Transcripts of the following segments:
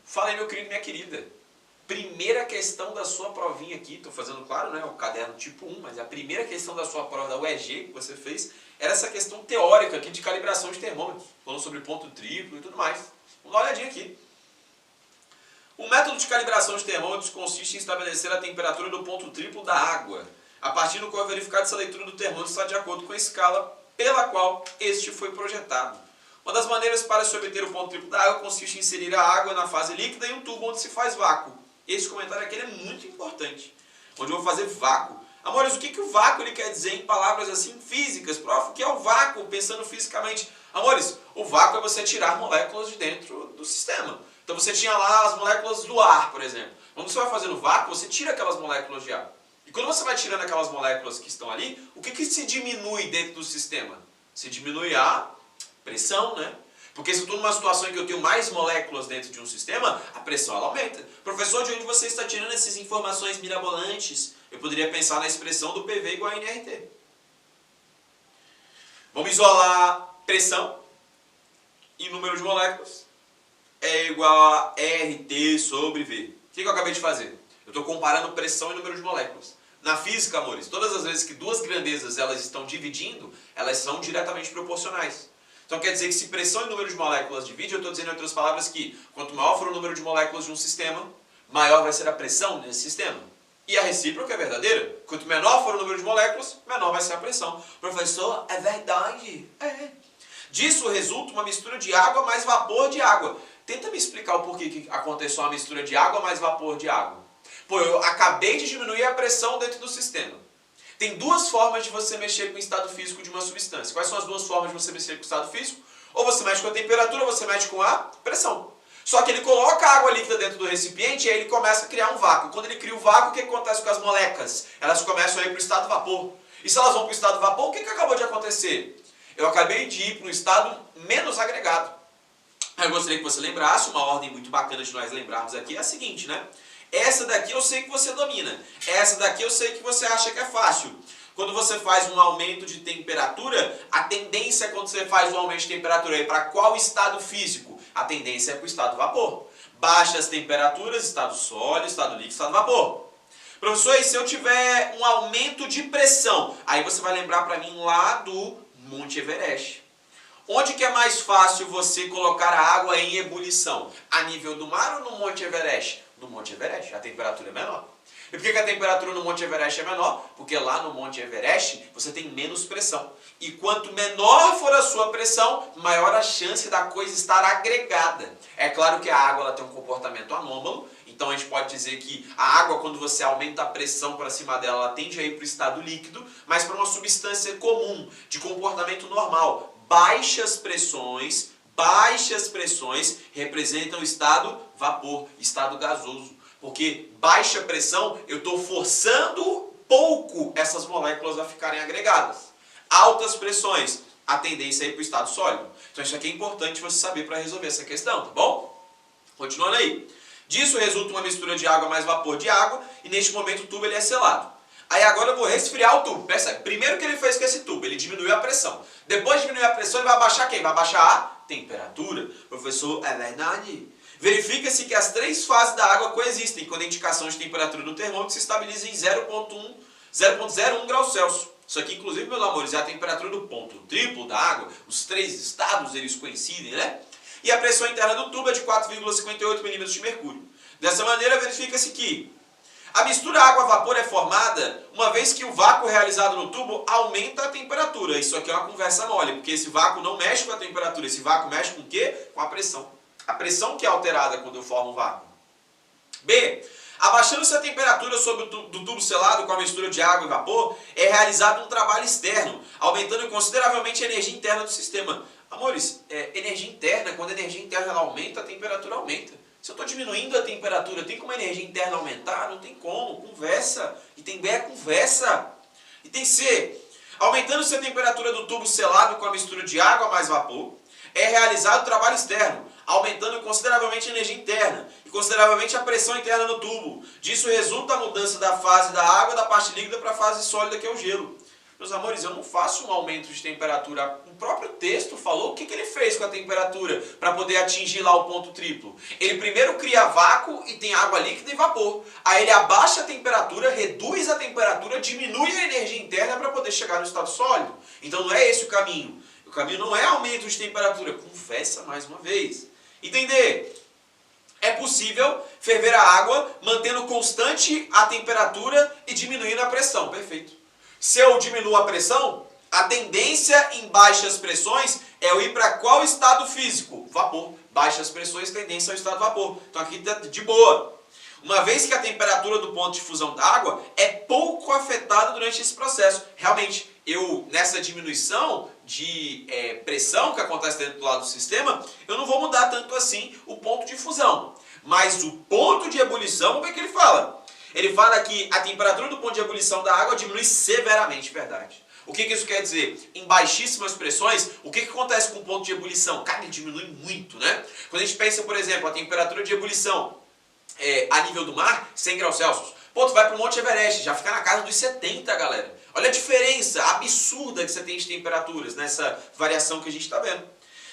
Fala aí, meu querido e minha querida. Primeira questão da sua provinha aqui, estou fazendo claro, né, o caderno tipo 1, mas a primeira questão da sua prova da UEG que você fez era essa questão teórica aqui de calibração de termômetros, falando sobre ponto triplo e tudo mais. Vamos dar uma olhadinha aqui. O método de calibração de termômetros consiste em estabelecer a temperatura do ponto triplo da água, a partir do qual é verificado se a leitura do termômetro está de acordo com a escala pela qual este foi projetado. Uma das maneiras para se obter o ponto triplo da água consiste em inserir a água na fase líquida em um tubo onde se faz vácuo. Esse comentário aqui é muito importante, onde eu vou fazer vácuo. Amores, o que o vácuo ele quer dizer em palavras assim físicas? Prof, o que é o vácuo, pensando fisicamente? Amores, o vácuo é você tirar moléculas de dentro do sistema. Então você tinha lá as moléculas do ar, por exemplo. Quando você vai fazer no vácuo, você tira aquelas moléculas de ar. E quando você vai tirando aquelas moléculas que estão ali, o que se diminui dentro do sistema? Se diminui a pressão, né? Porque se eu estou numa situação em que eu tenho mais moléculas dentro de um sistema, a pressão ela aumenta. Professor, de onde você está tirando essas informações mirabolantes? Eu poderia pensar na expressão do PV igual a NRT. Vamos isolar pressão e número de moléculas é igual a RT sobre V. O que eu acabei de fazer? Eu estou comparando pressão e número de moléculas. Na física, amores, todas as vezes que duas grandezas elas estão dividindo, elas são diretamente proporcionais. Então quer dizer que se pressão e número de moléculas dividem, eu estou dizendo em outras palavras que quanto maior for o número de moléculas de um sistema, maior vai ser a pressão nesse sistema. E a recíproca é verdadeira. Quanto menor for o número de moléculas, menor vai ser a pressão. Professor, é verdade? É. Disso resulta uma mistura de água mais vapor de água. Tenta me explicar o porquê que aconteceu uma mistura de água mais vapor de água. Pô, eu acabei de diminuir a pressão dentro do sistema. Tem duas formas de você mexer com o estado físico de uma substância. Quais são as duas formas de você mexer com o estado físico? Ou você mexe com a temperatura, ou você mexe com a pressão. Só que ele coloca a água líquida dentro do recipiente e aí ele começa a criar um vácuo. Quando ele cria o vácuo, o que acontece com as moléculas? Elas começam a ir para o estado vapor. E se elas vão para o estado vapor, o que acabou de acontecer? Eu acabei de ir para um estado menos agregado. Eu gostaria que você lembrasse, uma ordem muito bacana de nós lembrarmos aqui é a seguinte, né? Essa daqui eu sei que você domina. Essa daqui eu sei que você acha que é fácil. Quando você faz um aumento de temperatura, a tendência quando você faz um aumento de temperatura é para qual estado físico? A tendência é para o estado vapor. Baixas temperaturas, estado sólido, estado líquido, estado vapor. Professor, e se eu tiver um aumento de pressão? Aí você vai lembrar para mim lá do Monte Everest. Onde que é mais fácil você colocar a água em ebulição? A nível do mar ou no Monte Everest? No Monte Everest, a temperatura é menor. E por que a temperatura no Monte Everest é menor? Porque lá no Monte Everest você tem menos pressão. E quanto menor for a sua pressão, maior a chance da coisa estar agregada. É claro que a água ela tem um comportamento anômalo, então a gente pode dizer que a água, quando você aumenta a pressão para cima dela, ela tende a ir para o estado líquido, mas para uma substância comum, de comportamento normal, baixas pressões representam o estado vapor, estado gasoso. Porque baixa pressão, eu estou forçando pouco essas moléculas a ficarem agregadas. Altas pressões, a tendência é ir para o estado sólido. Então isso aqui é importante você saber para resolver essa questão, tá bom? Continuando aí. Disso resulta uma mistura de água mais vapor de água e neste momento o tubo ele é selado. Aí agora eu vou resfriar o tubo. Percebe? Primeiro que ele fez com esse tubo, ele diminuiu a pressão. Depois de diminuir a pressão, ele vai abaixar quem? Vai abaixar a temperatura. Professor, é verdade? Verifica-se que as três fases da água coexistem, quando a indicação de temperatura no termômetro se estabiliza em 0,01 graus Celsius. Isso aqui, inclusive, meus amores, é a temperatura do ponto triplo da água. Os três estados, eles coincidem, né? E a pressão interna do tubo é de 4,58 milímetros de mercúrio. Dessa maneira, verifica-se que a mistura água-vapor é formada uma vez que o vácuo realizado no tubo aumenta a temperatura. Isso aqui é uma conversa mole, porque esse vácuo não mexe com a temperatura. Esse vácuo mexe com o quê? Com a pressão. A pressão que é alterada quando eu formo um vácuo. B. Abaixando-se a temperatura do tubo selado com a mistura de água e vapor, é realizado um trabalho externo, aumentando consideravelmente a energia interna do sistema. Amores, energia interna, quando a energia interna ela aumenta, a temperatura aumenta. Se eu estou diminuindo a temperatura, tem como a energia interna aumentar? Não tem como. Conversa. E tem B, conversa. E tem C. Aumentando-se a temperatura do tubo selado com a mistura de água mais vapor, é realizado o trabalho externo, aumentando consideravelmente a energia interna e consideravelmente a pressão interna no tubo. Disso resulta a mudança da fase da água da parte líquida para a fase sólida, que é o gelo. Meus amores, eu não faço um aumento de temperatura. O próprio texto falou o que ele fez com a temperatura para poder atingir lá o ponto triplo. Ele primeiro cria vácuo e tem água líquida e vapor. Aí ele abaixa a temperatura, reduz a temperatura, diminui a energia interna para poder chegar no estado sólido. Então não é esse o caminho. O caminho não é aumento de temperatura. Conversa mais uma vez. Entender? É possível ferver a água mantendo constante a temperatura e diminuindo a pressão. Perfeito. Se eu diminuo a pressão, a tendência em baixas pressões é eu ir para qual estado físico? Vapor. Baixas pressões, tendência ao estado vapor. Então aqui está de boa. Uma vez que a temperatura do ponto de fusão da água é pouco afetada durante esse processo. Realmente, nessa diminuição de pressão que acontece dentro do lado do sistema, eu não vou mudar tanto assim o ponto de fusão. Mas o ponto de ebulição, vamos ver o que ele fala. Ele fala que a temperatura do ponto de ebulição da água diminui severamente, verdade. O que isso quer dizer? Em baixíssimas pressões, o que acontece com o ponto de ebulição? Cara, ele diminui muito, né? Quando a gente pensa, por exemplo, a temperatura de ebulição a nível do mar, 100 graus Celsius. Pô, tu vai pro Monte Everest, já fica na casa dos 70, galera. Olha a diferença absurda que você tem de temperaturas nessa variação que a gente está vendo.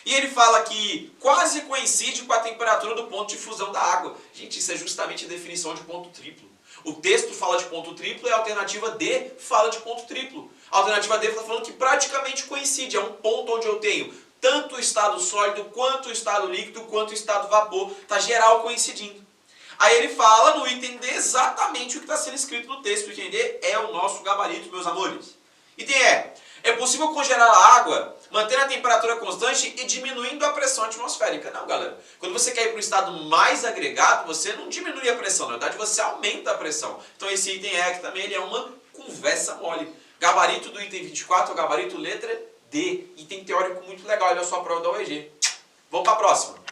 E ele fala que quase coincide com a temperatura do ponto de fusão da água. Gente, isso é justamente a definição de ponto triplo. O texto fala de ponto triplo e a alternativa D fala de ponto triplo. A alternativa D está falando que praticamente coincide. É um ponto onde eu tenho tanto o estado sólido, quanto o estado líquido, quanto o estado vapor. Está geral coincidindo. Aí ele fala no item D exatamente o que está sendo escrito no texto. O item D é o nosso gabarito, meus amores. Item é possível congelar a água, manter a temperatura constante e diminuindo a pressão atmosférica. Não, galera. Quando você quer ir para um estado mais agregado, você não diminui a pressão. Na verdade, você aumenta a pressão. Então esse item E aqui também ele é uma conversa mole. Gabarito do item 24 é o gabarito letra D. Item teórico muito legal. Olha só a prova da UEG. Vamos para a próxima.